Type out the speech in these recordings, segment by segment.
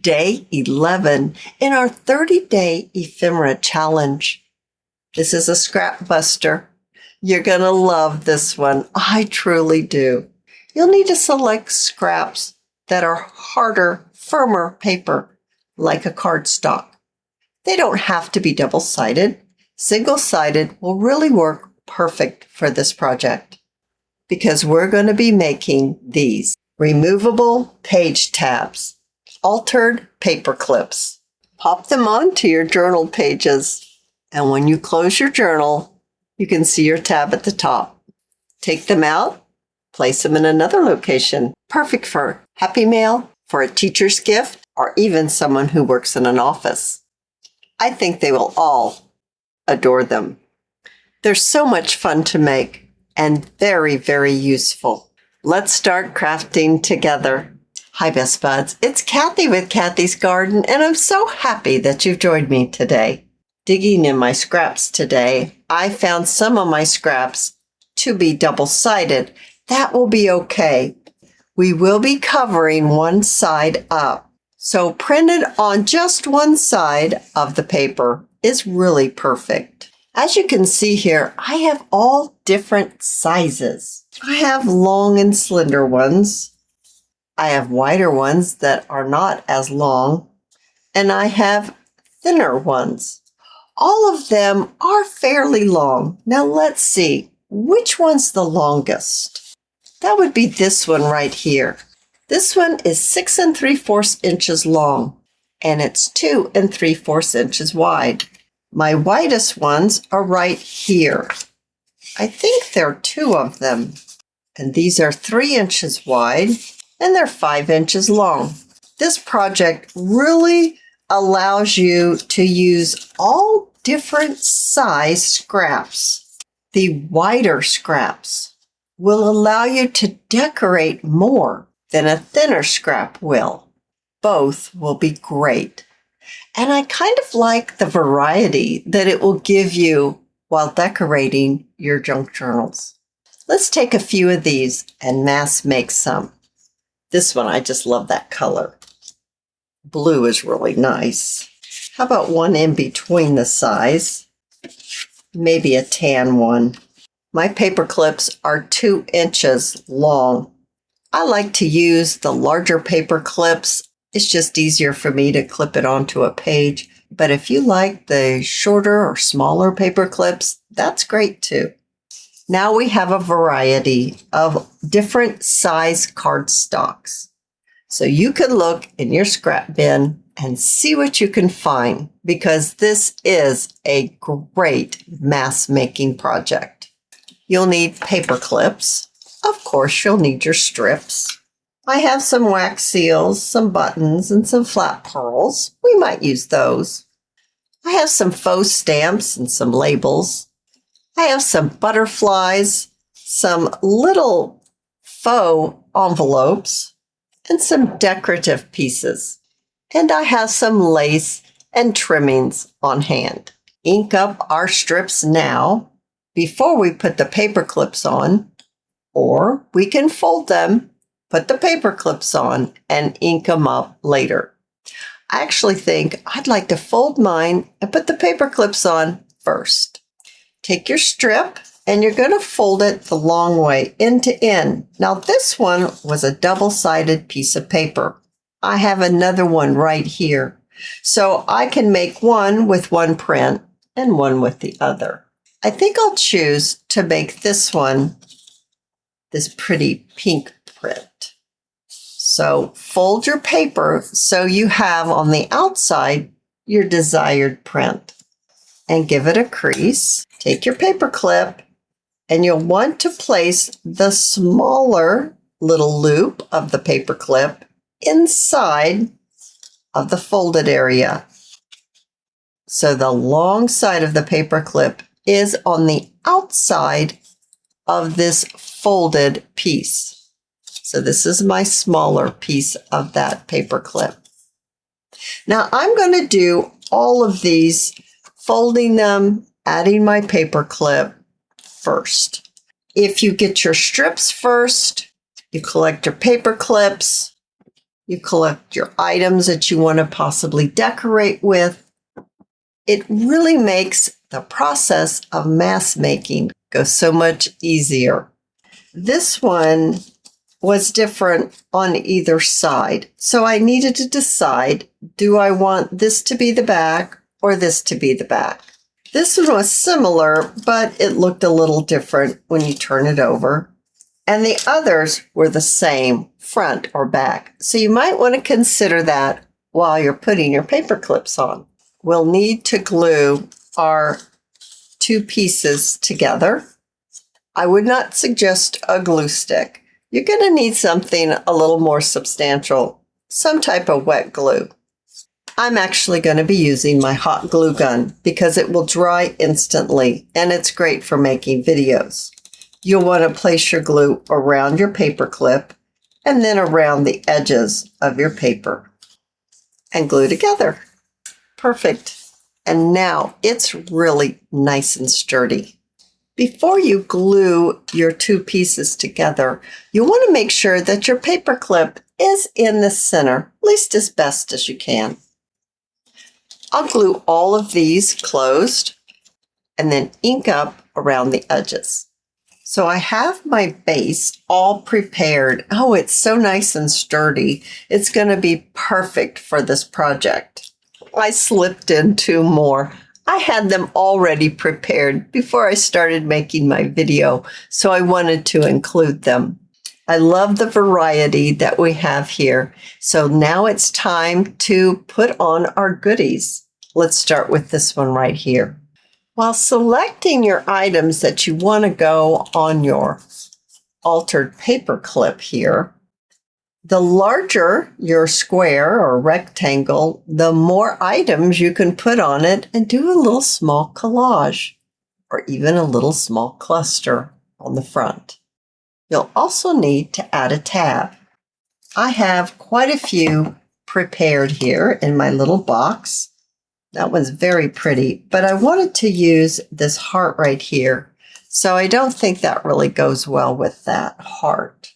day 11 in our 30-day ephemera challenge. This is a scrap buster. You're going to love this one. I truly do. You'll need to select scraps that are harder, firmer paper, like a cardstock. They don't have to be double-sided. Single-sided will really work perfect for this project because we're going to be making these removable page tabs, altered paper clips. Pop them onto your journal pages, and when you close your journal, you can see your tab at the top. Take them out, place them in another location. Perfect for Happy Mail, for a teacher's gift, or even someone who works in an office. I think they will all adore them. They're so much fun to make and very, very useful. Let's start crafting together. Hi, Best Buds. It's Cathy with Cathy's Garden, and I'm so happy that you've joined me today. Digging in my scraps today, I found some of my scraps to be double-sided. That will be okay. We will be covering one side up. So printed on just one side of the paper is really perfect. As you can see here, I have all different sizes. I have long and slender ones. I have wider ones that are not as long, and I have thinner ones. All of them are fairly long. Now let's see, which one's the longest? That would be this one right here. This one is 6 3/4 inches long, and it's 2 3/4 inches wide. My widest ones are right here. I think there are 2 of them, and these are 3 inches wide, and they're 5 inches long. This project really allows you to use all different size scraps. The wider scraps will allow you to decorate more than a thinner scrap will. Both will be great. And I kind of like the variety that it will give you while decorating your junk journals. Let's take a few of these and mass make some. This one, I just love that color. Blue is really nice. How about one in between the size? Maybe a tan one. My paper clips are 2 inches long. I like to use the larger paper clips. It's just easier for me to clip it onto a page. But if you like the shorter or smaller paper clips, that's great too. Now we have a variety of different size cardstocks. So you can look in your scrap bin and see what you can find, because this is a great mass making project. You'll need paper clips. Of course, you'll need your strips. I have some wax seals, some buttons, and some flat pearls. We might use those. I have some faux stamps and some labels. I have some butterflies, some little faux envelopes, and some decorative pieces. And I have some lace and trimmings on hand. Ink up our strips now before we put the paper clips on, or we can fold them, put the paper clips on, and ink them up later. I actually think I'd like to fold mine and put the paper clips on first. Take your strip and you're going to fold it the long way, end to end. Now this one was a double-sided piece of paper. I have another one right here. So I can make one with one print and one with the other. I think I'll choose to make this one this pretty pink print. So fold your paper so you have on the outside your desired print, and give it a crease. Take your paper clip and you'll want to place the smaller little loop of the paper clip inside of the folded area. So the long side of the paper clip is on the outside of this folded piece. So this is my smaller piece of that paper clip. Now I'm going to do all of these, folding them, adding my paper clip first. If you get your strips first, you collect your paper clips, You collect your items that you want to possibly decorate with. It really makes the process of mask making go so much easier. This one was different on either side. So I needed to decide, do I want this to be the back or this to be the back? This one was similar, but it looked a little different when you turn it over. And the others were the same, front or back. So you might want to consider that while you're putting your paper clips on. We'll need to glue our two pieces together. I would not suggest a glue stick. You're going to need something a little more substantial, some type of wet glue. I'm actually going to be using my hot glue gun because it will dry instantly and it's great for making videos. You'll want to place your glue around your paper clip and then around the edges of your paper and glue together. Perfect. And now it's really nice and sturdy. Before you glue your two pieces together, you want to make sure that your paper clip is in the center, at least as best as you can. I'll glue all of these closed and then ink up around the edges. So I have my base all prepared. Oh, it's so nice and sturdy. It's going to be perfect for this project. I slipped in two more. I had them already prepared before I started making my video, so I wanted to include them. I love the variety that we have here. So now it's time to put on our goodies. Let's start with this one right here. While selecting your items that you want to go on your altered paper clip here, the larger your square or rectangle, the more items you can put on it and do a little small collage or even a little small cluster on the front. You'll also need to add a tab. I have quite a few prepared here in my little box. That one's very pretty, but I wanted to use this heart right here, so I don't think that really goes well with that heart.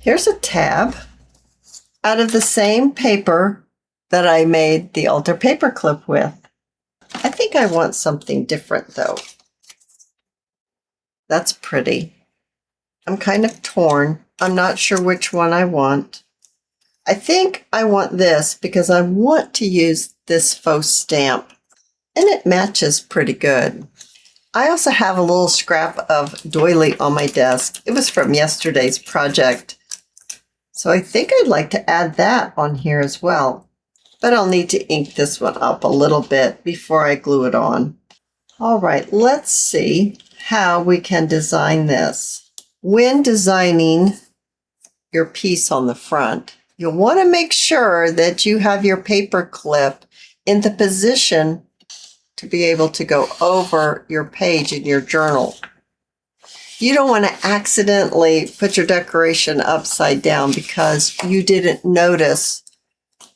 Here's a tab out of the same paper that I made the altar paper clip with. I think I want something different though. That's pretty. I'm kind of torn. I'm not sure which one I want. I think I want this because I want to use this faux stamp and it matches pretty good. I also have a little scrap of doily on my desk. It was from yesterday's project. So I think I'd like to add that on here as well, but I'll need to ink this one up a little bit before I glue it on. All right, let's see how we can design this. When designing your piece on the front, you'll want to make sure that you have your paper clip in the position to be able to go over your page in your journal. You don't want to accidentally put your decoration upside down because you didn't notice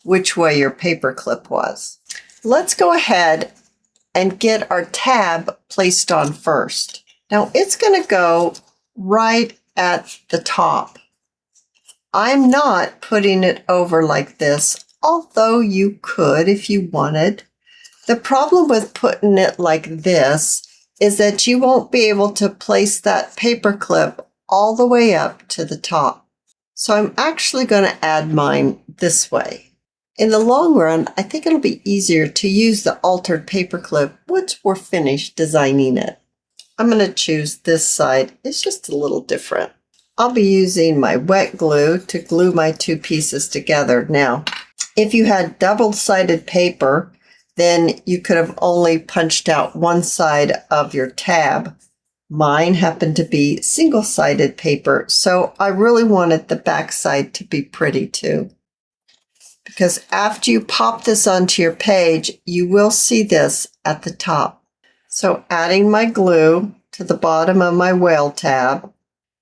which way your paper clip was. Let's go ahead and get our tab placed on first. Now it's going to go right at the top. I'm not putting it over like this, although you could if you wanted. The problem with putting it like this is that you won't be able to place that paper clip all the way up to the top. So I'm actually going to add mine this way. In the long run, I think it'll be easier to use the altered paper clip once we're finished designing it. I'm going to choose this side. It's just a little different. I'll be using my wet glue to glue my two pieces together. Now, if you had double-sided paper, then you could have only punched out one side of your tab. Mine happened to be single-sided paper, so I really wanted the back side to be pretty too. Because after you pop this onto your page, you will see this at the top. So adding my glue to the bottom of my whale tab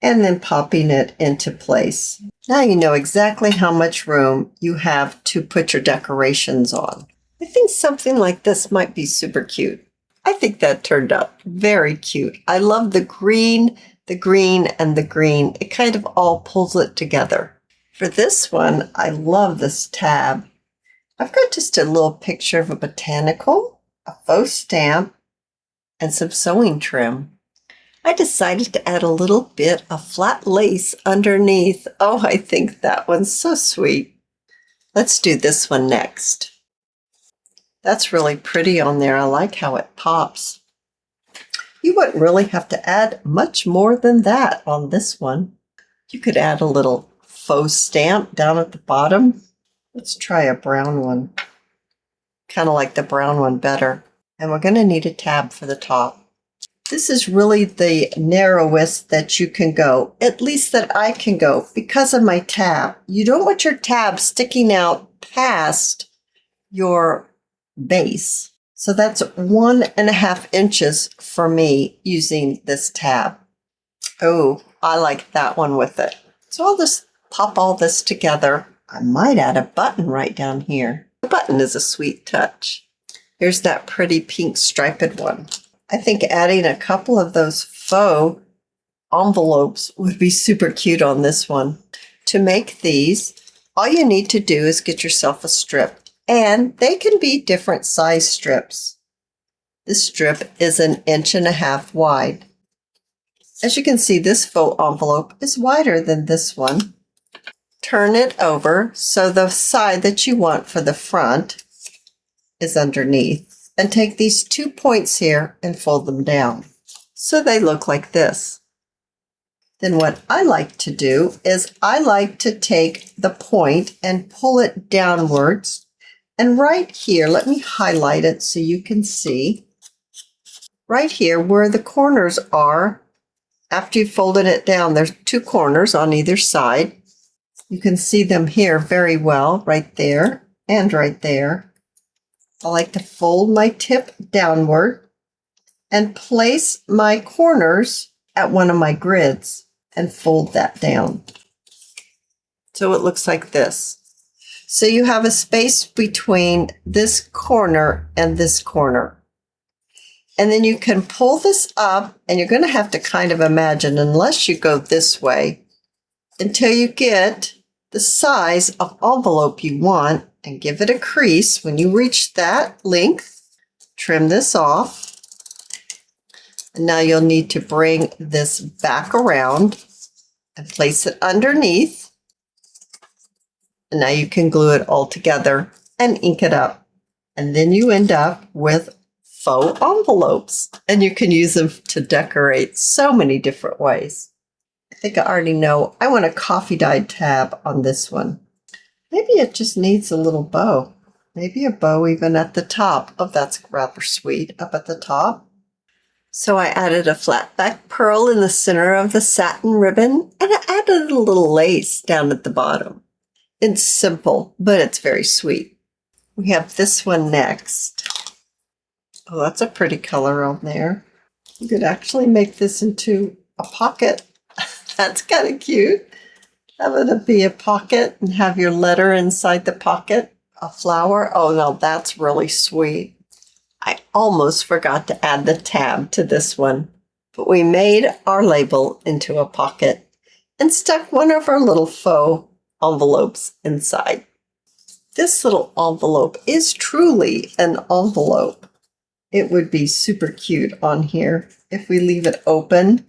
and then popping it into place. Now you know exactly how much room you have to put your decorations on. I think something like this might be super cute. I think that turned out very cute. I love the green, and the green. It kind of all pulls it together. For this one, I love this tab. I've got just a little picture of a botanical, a faux stamp, and some sewing trim. I decided to add a little bit of flat lace underneath. Oh, I think that one's so sweet. Let's do this one next. That's really pretty on there. I like how it pops. You wouldn't really have to add much more than that on this one. You could add a little faux stamp down at the bottom. Let's try a brown one. Kind of like the brown one better. And we're going to need a tab for the top. This is really the narrowest that you can go, at least that I can go because of my tab. You don't want your tab sticking out past your base. So that's 1.5 inches for me using this tab. Oh, I like that one with it. So I'll just pop all this together. I might add a button right down here. The button is a sweet touch. Here's that pretty pink striped one. I think adding a couple of those faux envelopes would be super cute on this one. To make these, all you need to do is get yourself a strip. And they can be different size strips. This strip is 1.5 inches wide. As you can see, this faux envelope is wider than this one. Turn it over so the side that you want for the front is underneath. And take these 2 points here and fold them down. So they look like this. Then what I like to do is I like to take the point and pull it downwards. And right here, let me highlight it so you can see. Right here where the corners are, after you've folded it down, there's 2 corners on either side. You can see them here very well, right there and right there. I like to fold my tip downward and place my corners at one of my grids and fold that down. So it looks like this. So you have a space between this corner and this corner. And then you can pull this up, and you're going to have to kind of imagine, unless you go this way, until you get the size of envelope you want, and give it a crease. When you reach that length, trim this off. And now you'll need to bring this back around and place it underneath. And now you can glue it all together and ink it up. And then you end up with faux envelopes. And you can use them to decorate so many different ways. I think I already know. I want a coffee dyed tab on this one. Maybe it just needs a little bow. Maybe a bow even at the top. Oh, that's rather sweet up at the top. So I added a flat back pearl in the center of the satin ribbon, and I added a little lace down at the bottom. It's simple, but it's very sweet. We have this one next. Oh, that's a pretty color on there. You could actually make this into a pocket. That's kind of cute. Have it be a pocket and have your letter inside the pocket, a flower. Oh, no, that's really sweet. I almost forgot to add the tab to this one, but we made our label into a pocket and stuck one of our little faux envelopes inside. This little envelope is truly an envelope. It would be super cute on here if we leave it open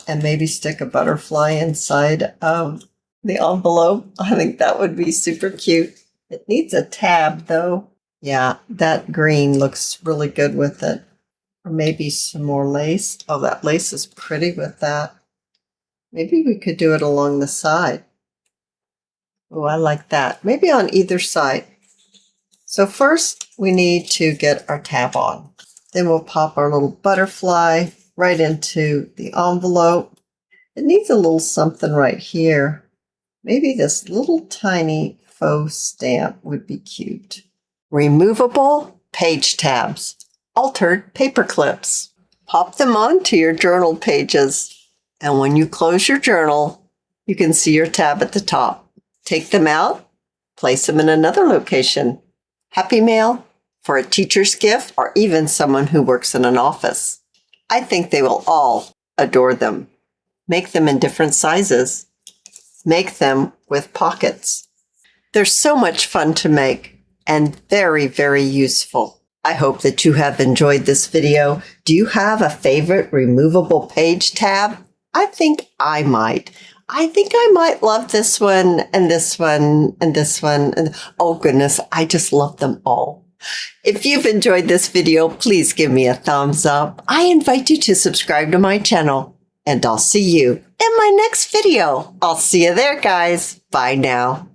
and maybe stick a butterfly inside of the envelope. I think that would be super cute. It needs a tab though. Yeah, that green looks really good with it. Or maybe some more lace. Oh, that lace is pretty with that. Maybe we could do it along the side. Oh, I like that. Maybe on either side. So first we need to get our tab on. Then we'll pop our little butterfly right into the envelope. It needs a little something right here. Maybe this little tiny faux stamp would be cute. Removable page tabs. Altered paper clips. Pop them onto your journal pages. And when you close your journal, you can see your tab at the top. Take them out, place them in another location. Happy Mail, for a teacher's gift, or even someone who works in an office. I think they will all adore them. Make them in different sizes. make them with pockets. They're so much fun to make and very, very useful. I hope that you have enjoyed this video. Do you have a favorite removable page tab? I think I might. I think I might love this one and this one and this one. And oh goodness, I just love them all. If you've enjoyed this video, please give me a thumbs up. I invite you to subscribe to my channel, and I'll see you in my next video. I'll see you there, guys. Bye now.